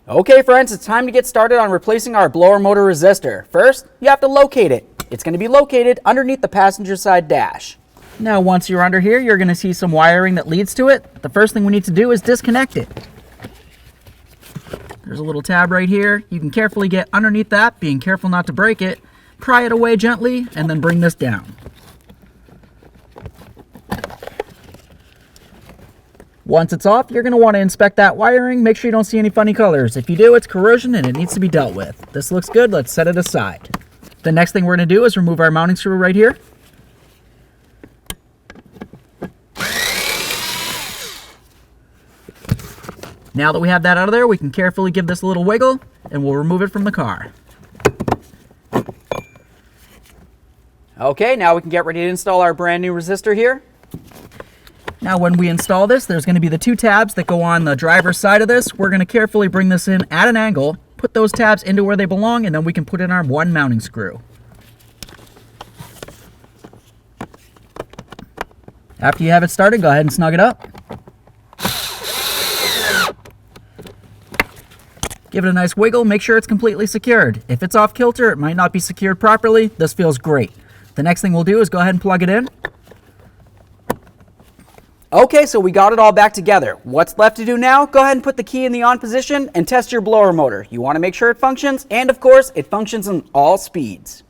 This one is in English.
Okay friends, it's time to get started on replacing our blower motor resistor. First, you have to locate it. It's going to be located underneath the passenger side dash. Now once you're under here, you're going to see some wiring that leads to it. The first thing we need to do is disconnect it. There's a little tab right here. You can carefully get underneath that, being careful not to break it. Pry it away gently, and then bring this down. Once it's off, you're going to want to inspect that wiring. Make sure you don't see any funny colors. If you do, it's corrosion and it needs to be dealt with. This looks good. Let's set it aside. The next thing we're going to do is remove our mounting screw right here. Now that we have that out of there, we can carefully give this a little wiggle and we'll remove it from the car. Okay, now we can get ready to install our brand new resistor here. Now when we install this, there's going to be the two tabs that go on the driver's side of this. We're going to carefully bring this in at an angle, put those tabs into where they belong, and then we can put in our one mounting screw. After you have it started, go ahead and snug it up. Give it a nice wiggle, make sure it's completely secured. If it's off kilter, it might not be secured properly. This feels great. The next thing we'll do is go ahead and plug it in. Okay, so we got it all back together. What's left to do now? Go ahead and put the key in the on position and test your blower motor. You want to make sure it functions, and of course, it functions on all speeds.